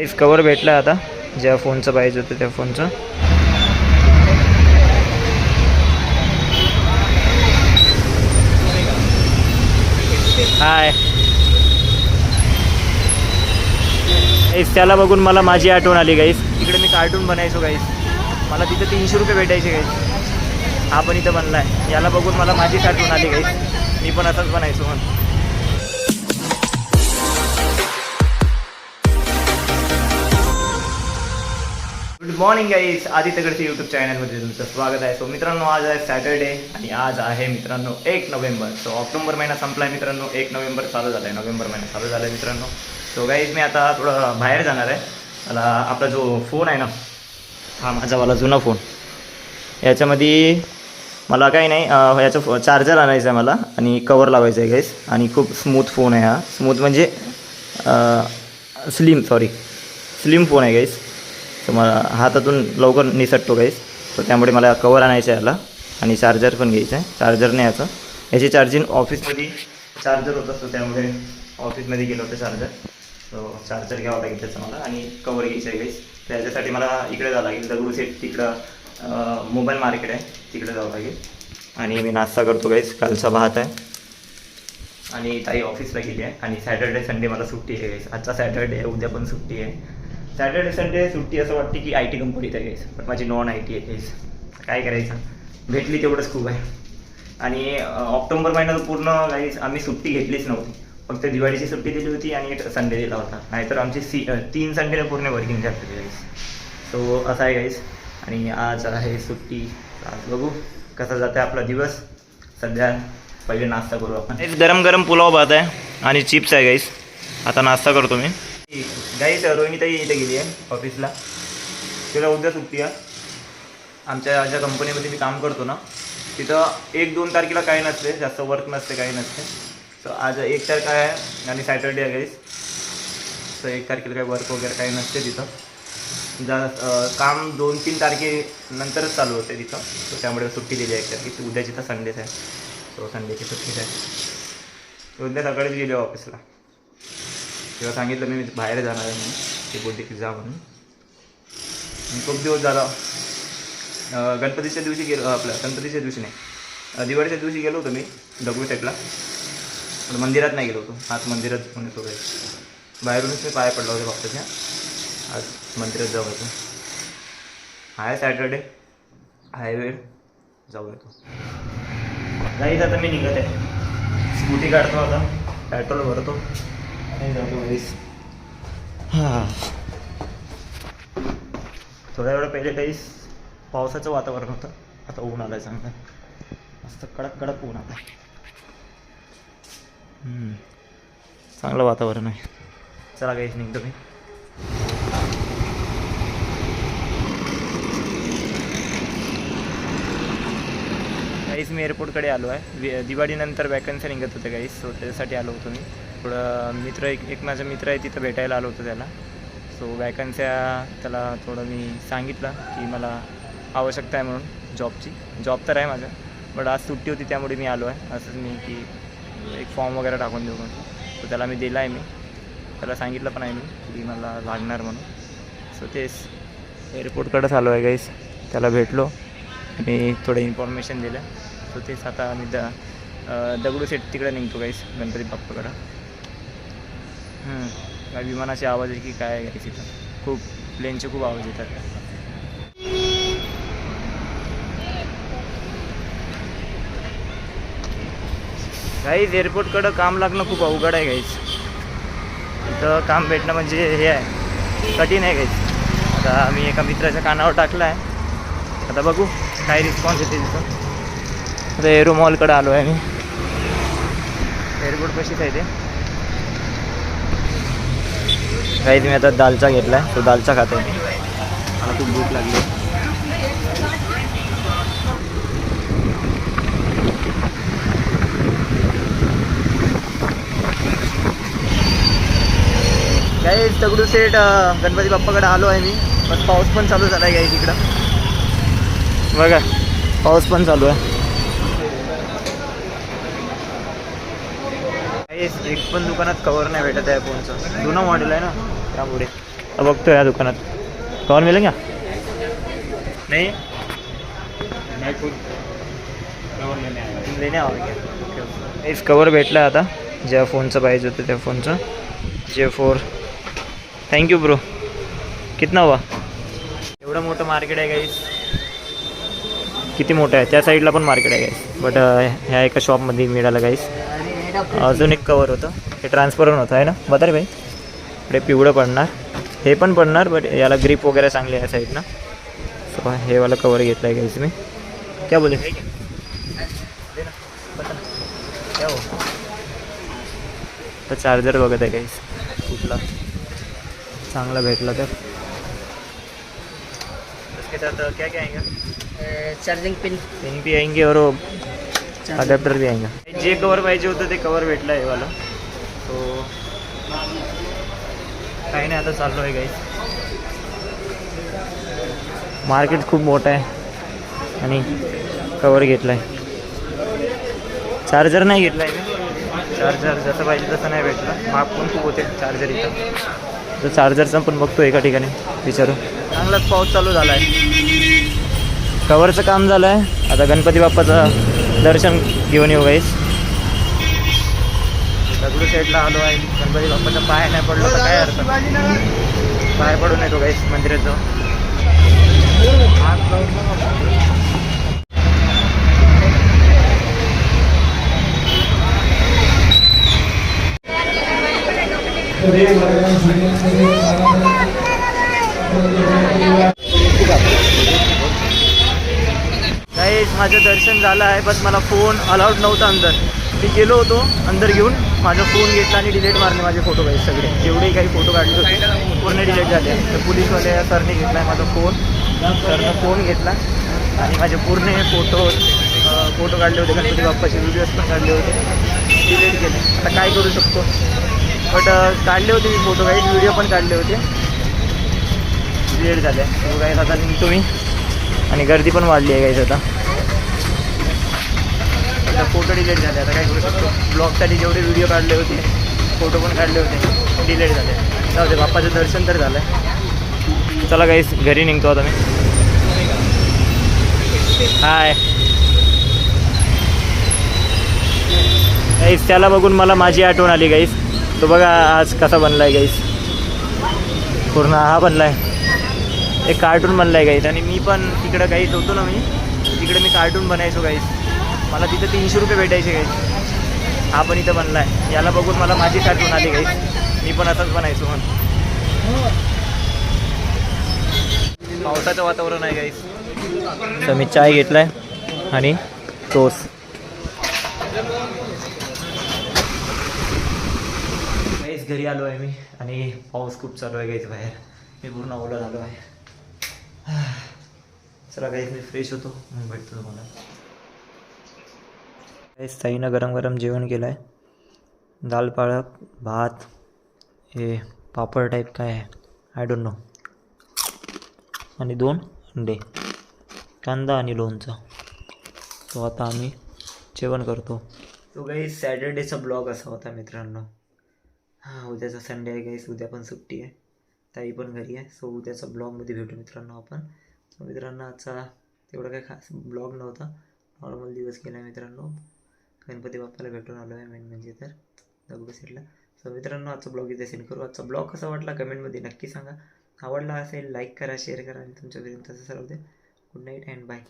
इस cover भेटला आता ज्या फोनचं पाहिजे होतं त्या फोनचं. हाय गाईस, त्याला बघून मला माझी आठवण आली गाईस. इकडे मी कार्टून बनायचो गाईस. मला तिथं 300 रुपये भेटायचे गाईस. हा पण इथं बनला आहे. याला बघून मला माझीच आठवण आली गाईस. मी पण असंच बनायचो मग. गुड मॉर्निंग गाईस, आदित्य गडसे यूट्यूब चॅनलमध्ये तुमचं स्वागत आहे. सो मित्रांनो, आज आहे सॅटर्डे आणि आज आहे मित्रांनो 1 नोव्हेंबर. सो ऑक्टोबर महिना संपला आहे मित्रांनो, 1 नोव्हेंबर चालू झाला आहे. नोव्हेंबर महिना चालू झाला आहे मित्रांनो. सो गाईज मी आता थोडं बाहेर जाणार आहे. मला आपला जो फोन आहे ना, हा माझावाला जुना फोन, याच्यामध्ये मला काही नाही, याचं चार्जर आणायचं आहे मला आणि कवर लावायचं आहे गाईस. आणि खूप स्मूथ फोन आहे हा. स्मूथ म्हणजे स्लिम फोन आहे गाईस. तर मला हातातून लवकर निसटतो गाईस. तर त्यामुळे मला कवर आणायचं आहे याला आणि चार्जर पण घ्यायचं आहे. चार्जर नाही याची चार्जिंग ऑफिसमध्ये चार्जर होत असतो, त्यामुळे ऑफिसमध्ये गेलो होतं चार्जर. सो चार्जर घ्यावं लागेल त्याचं मला आणि कवर घ्यायचं आहे गाईस. त्याच्यासाठी मला इकडे जावं लागेल, दगडूशेठ तिकडं मोबाईल मार्केट आहे, तिकडे जावं लागेल. आणि मी नाश्ता करतो गाईस. कालचा भात आहे आणि ताई ऑफिसला गेली आहे. आणि सॅटर्डे संडे मला सुट्टी आहे गाईस. आजचा सॅटर्डे आहे, उद्या पण सुट्टी आहे. सॅटर्डे संडे सुट्टी असं वाटते की IT कंपनीत आहे गाईस, पण माझी नॉन IT आहे गाईस. काय करायचं, भेटली तेवढंच खूप आहे. आणि ऑक्टोबर महिन्यात पूर्ण गाईस आम्ही सुट्टी घेतलीच नव्हती. फक्त दिवाळीची सुट्टी दिली होती आणि एक संडे दिला होता. नाहीतर आमची 3 संडेला पूर्ण वर्किंग झाली गाईस. सो असं आहे गाईस. आणि आज आहे सुट्टी. आज बघू कसा जाते आपला दिवस. सध्या पहिले नाश्ता करू आपण. गरम गरम पुलाव भात आहे आणि चिप्स आहे गाईस. आता नाश्ता करतो मी गाईस. रोहिणीताई इथे गेली आहे ऑफिसला, तिला उद्या सुट्टी आहे. आमच्या ज्या कंपनीमध्ये मी काम करतो ना, तिथं 1-2 तारखेला काही नसते, जास्त वर्क नसते, काही नसते. सो आज 1 तारीख आहे आणि सॅटर्डे आहे गाईस. सो 1 तारखेला काही वर्क वगैरे काही नसते तिथं. काम 2-3 तारखेनंतरच चालू होते तिथं. सो त्यामुळे सुट्टी दिली आहे 1 तारखेची. उद्याची तर संडेच आहे. सो संडेची सुट्टीच आहे. उद्या सकाळीच गेली ऑफिसला. तेव्हा सांगितलं मी बाहेर जाणार आहे म्हणून. ते बोलते की जा म्हणून. खूप दिवस झाला. गणपतीच्या दिवशी गेलो, गणपतीच्या दिवशी नाही, दिवाळीच्या दिवशी गेलो होतो मी दगडूशेठला. पण मंदिरात नाही गेलो होतो. आज मंदिरात पण येतो काही. बाहेरूनच मी पाया पडला होता बाप्पाच्या. आज मंदिरात जाऊ येतो. आहे सॅटर्डे, आहे वेळ, जाऊ येतो. गाईच आता मी निघत आहे. स्कूटी काढतो आता, पेट्रोल भरतो आणि जातो गाईस. हां, थोड्या वेळ पहिले काहीच पावसाचं वातावरण होतं. आता ऊन आलं आहे चांगलं, मस्त कडक कडक ऊन आलं आहे. चांगलं वातावरण आहे. चला काहीच निघतो मी. काहीच मी एअरपोर्टकडे आलो आहे. दिवाळीनंतर वॅकन्सी निघत होते काहीच. सो त्याच्यासाठी आलो होतो मी. थोडं मित्र एक माझा मित्र आहे, तिथं भेटायला आलो होतो त्याला. सो वॅकन्स्या त्याला थोडं मी सांगितलं की मला आवश्यकता आहे म्हणून जॉबची. जॉब तर आहे माझं, बट आज सुट्टी होती त्यामुळे मी आलो आहे. असंच मी की एक फॉर्म वगैरे टाकून देऊ म्हणून. सो त्याला मी दिला आहे. मी त्याला सांगितलं पण आहे मी की मला लागणार म्हणून. सो तेच एअरपोर्टकडेच आलो आहे गाईस. त्याला भेटलो आणि थोडं इन्फॉर्मेशन दिलं. सो तेच आता मी दगडूशेठ तिकडे निघतो गाईस, गणपती बाप्पाकडं. काय विमानाचे आवाज आहे की काय गाईस, इथं खूप प्लेनचे खूप आवाज येतात. गाईज एअरपोर्टकडं काम लागणं खूप अवघड आहे गाईज. इथं काम भेटणं म्हणजे हे आहे, कठीण आहे गाईज. आता मी एका मित्राच्या कानावर टाकलं आहे. आता बघू काय रिस्पॉन्स येते तिथं. आता एरो मॉलकडं आलो आहे मी. एअरपोर्ट कशीच आहे ते गाईज. मी आता दालचा घेतला आहे, तो दालचा खातो आहे. मला खूप भूक लागली आहे. गाईज दगडूशेठ गणपती बाप्पाकडे आलो आहे मी. पण पाऊस पण चालू झाला आहे गाईज इकडं. बघा पाऊस पण चालू आहे. गाईज एक पण दुकानात कवर नाही भेटत आहे फोनचं. जुनं मॉडेल आहे ना त्यामुळे. बघतो या दुकानात कवर मिळेल का नाही लेणे इस कवर भेटला आता ज्या फोनचं पाहिजे होतं त्या फोनचं J4 थँक्यू ब्रो कितना हुआ एवढं मोठं मार्केट आहे गाईस किती मोठं आहे त्या साईडला पण मार्केट आहे गाईस बट ह्या एका शॉपमध्ये मिळालं गाईस अजून एक कवर होतं हे ट्रान्सपरंट होतं आहे ना बता रे भाई इकडे पिवळं पडणार हे पण पडणार बट याला ग्रिप वगैरे चांगली आहे साईडनं सो हे वाला कवर घेतला आहे गाईस मी क्या बोले क्या हो तर चार्जर बघत आहे गाईस कुठला चांगला भेटला तर उसके साथ क्या क्या आएंगे चार्जिंग पिन भी आएंगे और अडॅप्टर भी आएंगे जे कवर पाहिजे होतं ते कवर भेटलं आहे वाला तो काही नाही आता चाललो आहे गाईस मार्केट खूप मोठं आहे आणि कवर घेतला आहे चार्जर नाही घेतला आहे मी चार्जर जसं पाहिजे तसं नाही भेटलं माप पण खूप होते चार्जर इथं तर चार्जरचं पण बघतो एका ठिकाणी विचारू चांगलाच पाऊस चालू झाला आहे कवरचं काम झालं आहे आता गणपती बाप्पाचं दर्शन घेऊन येऊ गाईस दगडू साईडला आलो आहे गणपती बाप्पाचा पाय नाही पडलो तर काय अर्थ पाय पडून येतो गाईस मंदिरात जाऊन गाईस माझं दर्शन झालं आहे बस मला फोन अलाउड नव्हता अंदर मी गेलो होतो अंदर घेऊन माझा फोन घेतला आणि डिलीट मारले माझे फोटो गाईस सगळे जेवढे काही फोटो काढले होते पूर्ण डिलीट झाले तर पोलीसवाले सरने घेतला आहे माझा फोन सरनं फोन घेतला आणि माझे पूर्ण फोटो काढले होते गणपती बाप्पाचे व्हिडिओज पण काढले होते डिलीट केले आता काय करू शकतो बट काढले होते मी फोटो गाईस व्हिडिओ पण काढले होते डिलीट झाले तो गाईस आता निघतो मी आणि गर्दी पण वाढली आहे गाईस आता फोटो डिलीट झाले आता काय करू शकतो ब्लॉगसाठी जेवढे व्हिडिओ काढले होते फोटो पण काढले होते डिलीट झाले जाऊ दे बाप्पाचं दर्शन तर झालं आहे चला गाईस घरी निघतो आता मी हाय गाईस त्याला बघून मला माझी आठवण आली गाईस तो बघा आज कसा बनला आहे गाईस पूर्ण हा बनला आहे एक कार्टून बनला आहे गाईस आणि मी पण तिकडं गाईस होतो ना मी तिकडे मी कार्टून बनायचो गाईस मला तिथं 300 रुपये भेटायचे गाईस हा पण इथं बनला आहे याला बघून मला माझी कार्टून आली गाईस मी पण असंच बनायचो म्हणून पावसाचं वातावरण आहे गाईस तर मी चाय घेतला आहे आणि टोस्ट गाईस घरी आलो आहे मी आणि पाऊस खूप चालू आहे गाईस बाहेर मी पूर्ण ओला झालो आहे चला गाईस मी फ्रेश होतो मग भेटतो तुम्हाला गाईस ताईनं गरम गरम जेवण केलं आहे दाल पालक भात हे पापड टाईप काय आहे आय डोंट नो आणि 2 अंडे कांदा आणि लोणचं तो आता आम्ही जेवण करतो तो गाईस सॅटर्डेचा ब्लॉग असा होता मित्रांनो हां उद्याचा संडे आहे गाईस उद्या पण सुट्टी आहे ताई पण घरी आहे सो उद्याचा ब्लॉगमध्ये भेटू मित्रांनो आपण सो मित्रांनो आजचा तेवढा काही खास ब्लॉग नव्हता नॉर्मल दिवस गेला मित्रांनो गणपती बाप्पाला भेटून आलो आहे मेन म्हणजे तर दगडू साईडला सो मित्रांनो आजचा ब्लॉग इथे सेंड करू आजचा ब्लॉग कसा वाटला कमेंटमध्ये नक्की सांगा आवडला असेल लाईक करा शेअर करा आणि तुमच्यापर्यंत तसं सर्व दे गुड नाईट अँड बाय